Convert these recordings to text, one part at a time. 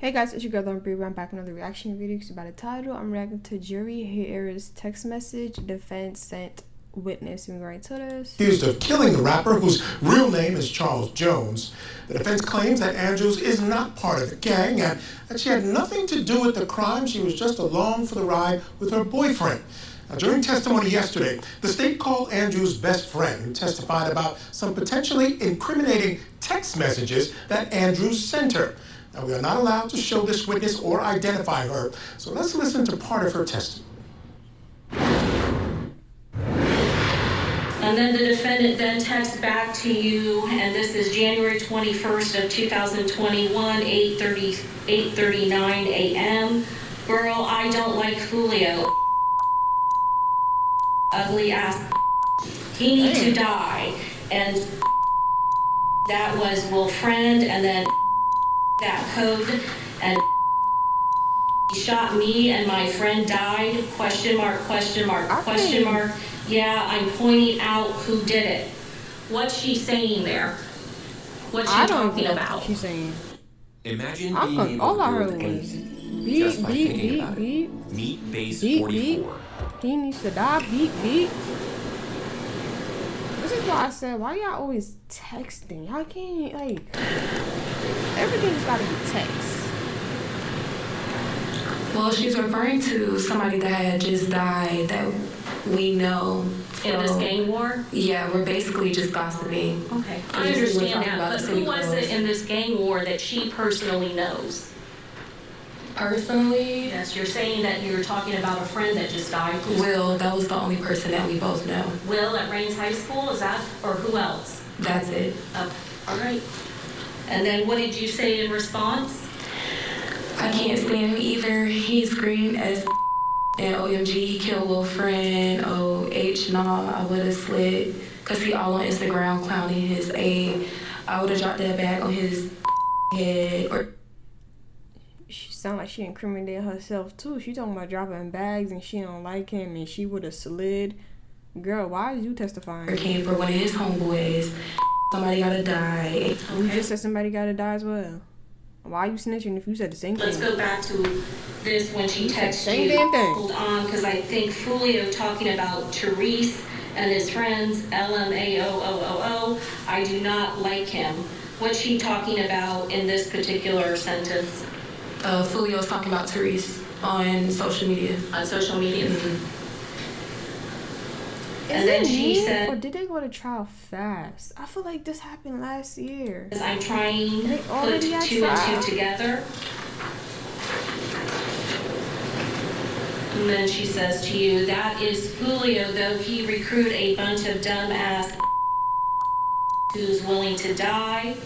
Hey guys, it's your girl Lauren Bree. I'm back with another reaction video. It's about a title. I'm reacting to jury. Here is text message. Defense sent witness. We go right to this. Accused of killing the rapper, whose real name is Charles Jones. The defense claims that Andrews is not part of the gang and that she had nothing to do with the crime. She was just along for the ride with her boyfriend. Now, during testimony yesterday, the state called Andrews' best friend, who testified about some potentially incriminating text messages that Andrews sent her. Now, we are not allowed to show this witness or identify her, so let's listen to part of her testimony. And then the defendant then texts back to you, and this is January 21st of 2021, 8:39 a.m. Girl, I don't like Foolio. Ugly ass. He need to die. And that was will friend, and then that code, and he shot me and my friend died, question mark, question mark, question mark. Yeah, I'm pointing out who did it. What's she saying there? What's she talking about? What she's saying. Imagine being able to build anything just by thinking about it. Meet base 44. He needs to die. Beat. This is why I said, why y'all always texting? Y'all can't, like, everything's gotta be text. Well, she's referring to somebody that had just died that we know. In this gang war? Yeah, we're basically just gossiping. Okay, I understand that, but who was it in this gang war that she personally knows? Personally? Yes, you're saying that you're talking about a friend that just died. Will, that was the only person that we both know. Will at Rains High School, is that, or who else? That's it. Oh, all right. And then what did you say in response? I can't stand him either. He screamed as and OMG, he killed Will friend. OH, nah, I would have slid. Cause he all on Instagram clowning his A. I would have dropped that bag on his head. Or she sound like she incriminated herself too. She talking about dropping bags and she don't like him and she would have slid. Girl, why is you testifying? Came for one of his homeboys. Somebody gotta die. You just said somebody gotta die as well. Why are you snitching if you said the same thing? Let's go back to this when she texted same you. Damn thing. Hold on, because I think Foolio talking about Therese and his friends, LMAOOOO. I do not like him. What's she talking about in this particular sentence? Foolio's talking about Therese on social media. On social media? Mm-hmm. And then she said, or did they go to trial fast? I feel like this happened last year. I'm trying to put two and two together. And then she says to you, that is Julio, though he recruit a bunch of dumbass who's willing to die.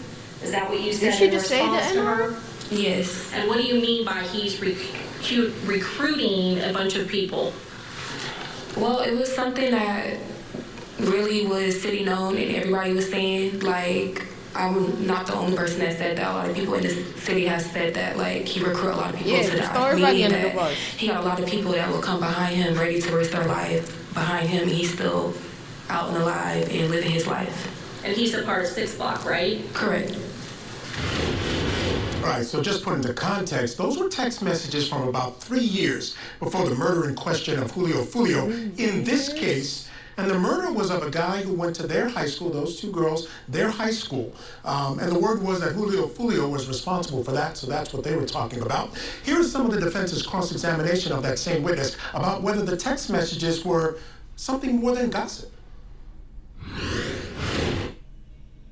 Is that what you said in response to her? Yes. And what do you mean by he's recruiting a bunch of people? Well, it was something that really was city known and everybody was saying, like, I'm not the only person that said that. A lot of people in this city have said that, like, he recruit a lot of people to die. Meaning that he got a lot of people that will come behind him ready to risk their life behind him, and he's still out and alive and living his life. And he's a part of 6 Block, right? Correct. All right, so just put into context, those were text messages from about 3 years before the murder in question of Julio Foolio in this case. And the murder was of a guy who went to their high school, those two girls, their high school. And the word was that Julio Foolio was responsible for that, so that's what they were talking about. Here is some of the defense's cross-examination of that same witness about whether the text messages were something more than gossip.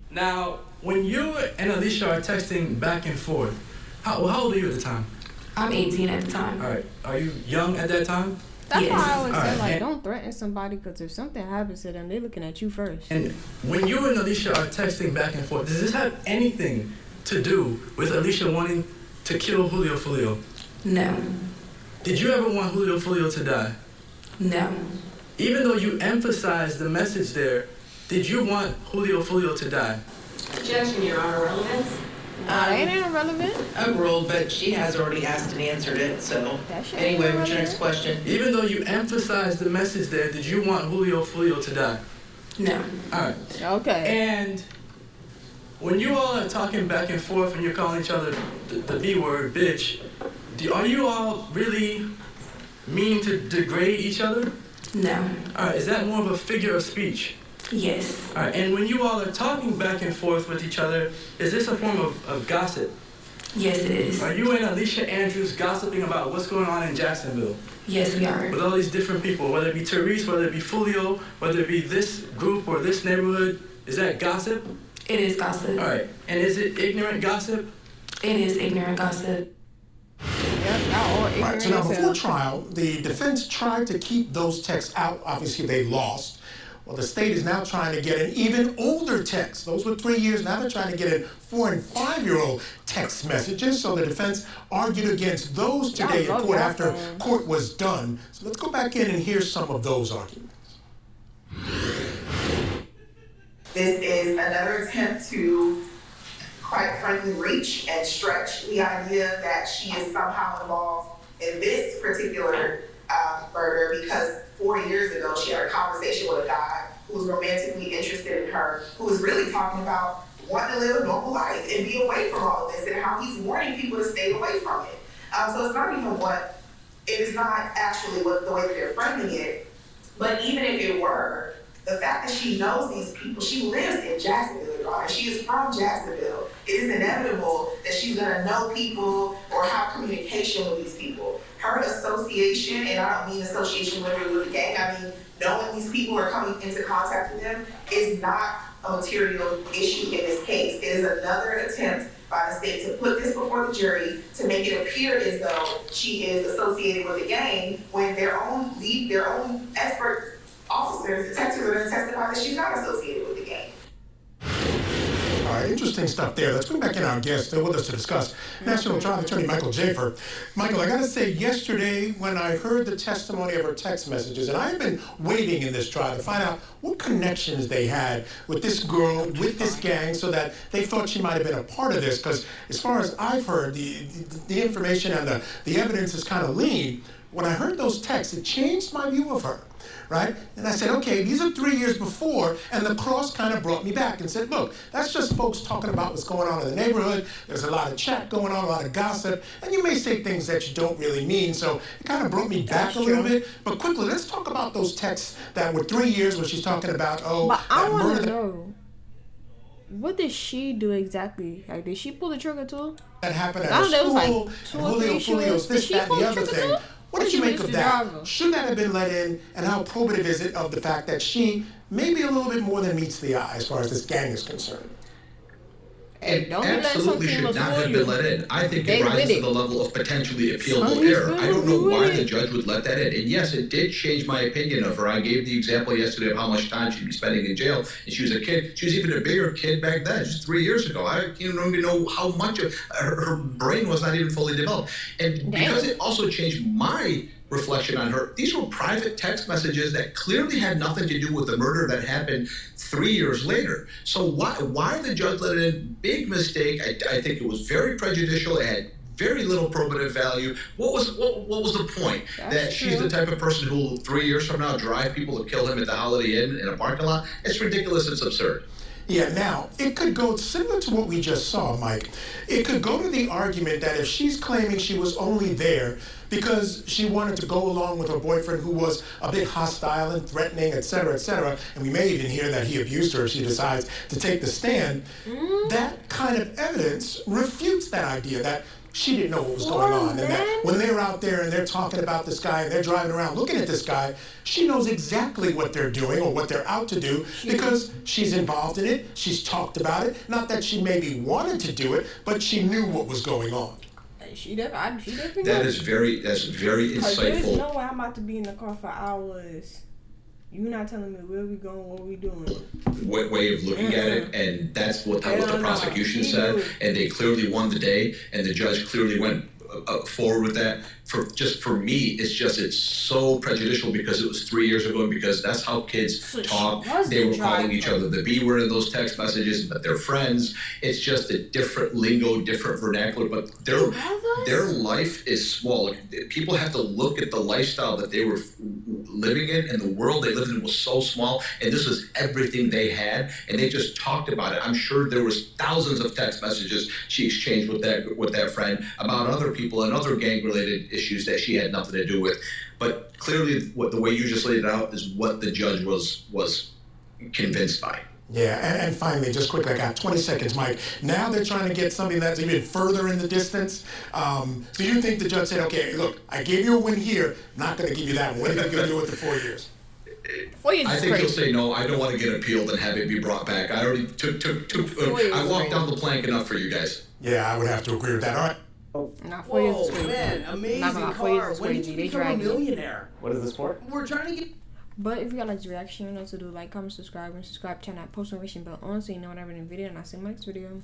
Now, when you and Alicia are texting back and forth, how old are you at the time? I'm 18 at the time. All right. Are you young at that time? That's yes. why I always say, Right. like, don't threaten somebody, because if something happens to them, they're looking at you first. And when you and Alicia are texting back and forth, does this have anything to do with Alicia wanting to kill Julio Foolio? No. Did you ever want Julio Foolio to die? No. Even though you emphasized the message there, did you want Julio Foolio to die? Objection, Your Honor. Relevance? It ain't irrelevant. Overruled, but she has already asked and answered it, so. Anyway, what's your next question? Even though you emphasized the message there, did you want Julio Foolio to die? No. All right. Okay. And when you all are talking back and forth and you're calling each other the B word, bitch, are you all really meaning to degrade each other? No. All right, is that more of a figure of speech? Yes. All right, and when you all are talking back and forth with each other, is this a form of gossip? Yes, it is. Are you and Alicia Andrews gossiping about what's going on in Jacksonville? Yes, we are. With all these different people, whether it be Therese, whether it be Foolio, whether it be this group or this neighborhood, is that gossip? It is gossip. All right, and is it ignorant gossip? It is ignorant gossip. Right, so now before trial, the defense tried to keep those texts out. Obviously, they lost. Well, the state is now trying to get an even older text. Those were 3 years. Now they're trying to get in 4- and 5-year-old text messages. So the defense argued against those today in court after court was done. So let's go back in and hear some of those arguments. This is another attempt to, quite frankly, reach and stretch the idea that she is somehow involved in this particular murder, because 4 years ago she had a conversation with a guy who was romantically interested in her, who was really talking about wanting to live a normal life and be away from all of this, and how he's warning people to stay away from it. So it's not even it is not actually the way that they're framing it, but even if it were, the fact that she knows these people, she lives in Jacksonville, y'all, and she is from Jacksonville. It is inevitable that she's gonna know people or have communication with these people. Her association, and I don't mean association with the gang, I mean knowing these people or coming into contact with them, is not a material issue in this case. It is another attempt by the state to put this before the jury to make it appear as though she is associated with the gang, when their own expert officers, detectives, are going to testify that she's not associated with the gang. All right, interesting stuff there. Let's bring back in our guest still with us to discuss. National Trial Attorney Michael Jaffer. Michael, I got to say, yesterday when I heard the testimony of her text messages, and I've been waiting in this trial to find out what connections they had with this girl, with this gang, so that they thought she might have been a part of this. Because as far as I've heard, the information and the evidence is kind of lean. When I heard those texts, it changed my view of her. Right? And I said, okay, these are 3 years before, and the cross kind of brought me back and said, look, that's just folks talking about what's going on in the neighborhood. There's a lot of chat going on, a lot of gossip, and you may say things that you don't really mean. So it kind of brought me back a little bit. But quickly, let's talk about those texts that were 3 years when she's talking about, but I want to know, what did she do exactly? Like, did she pull the trigger too? That happened at a school, and Julio's this, that, and the other thing. What did you make of that? Should that have been let in, and how probative is it of the fact that she may be a little bit more than meets the eye as far as this gang is concerned? It absolutely should not have been let in. I think it rises to the level of potentially appealable error. I don't know why the judge would let that in. And yes, it did change my opinion of her. I gave the example yesterday of how much time she'd be spending in jail. And she was a kid. She was even a bigger kid back then, just 3 years ago. I don't even know how much of her brain was not even fully developed. And because it also changed my reflection on her, these were private text messages that clearly had nothing to do with the murder that happened 3 years later. So why the judge let it in? Big mistake. I think it was very prejudicial. It had very little probative value. What was the point? That she's the type of person who will 3 years from now drive people to kill him at the Holiday Inn in a parking lot? It's ridiculous. It's absurd. Yeah, now, it could go similar to what we just saw, Mike. It could go to the argument that if she's claiming she was only there because she wanted to go along with her boyfriend who was a bit hostile and threatening, et cetera, and we may even hear that he abused her if she decides to take the stand, that kind of evidence refutes that idea that she didn't know what was going on, and that when they're out there and they're talking about this guy and they're driving around looking at this guy, she knows exactly what they're doing or what they're out to do because she's involved in it, she's talked about it. Not that she maybe wanted to do it, but she knew what was going on. She definitely that's very insightful. There's no way I'm about to be in the car for hours. You're not telling me where we going, what we doing. Way of looking at it, and that's what the prosecution said, and they clearly won the day, and the judge clearly went forward with that. For me, it's so prejudicial because it was 3 years ago and because that's how kids talk. They were calling each other the B word in those text messages, but they're friends. It's just a different lingo, different vernacular, but their life is small. People have to look at the lifestyle that they were living in, and the world they lived in was so small, and this was everything they had, and they just talked about it. I'm sure there was thousands of text messages she exchanged with that friend about other people and other gang-related issues that she had nothing to do with. But clearly, the way you just laid it out is what the judge was convinced by. Yeah, and finally, just quickly, I got 20 seconds, Mike. Now they're trying to get something that's even further in the distance. Do you think the judge said, okay, look, I gave you a win here, not going to give you that one. What are you going to do with the 4 years? 4 years I think he'll say no. I don't want to get appealed and have it be brought back. I already I walked down the plank enough for you guys. Yeah, I would have to agree with that. All right. Not 4 years is crazy. Man, amazing not car. When did you become a millionaire? What is the sport? We're trying to get... But if you got like this reaction, you know what to do. Like, comment, subscribe, and subscribe, turn that post notification bell on so you know when I have a new video, and I'll see you in my next video.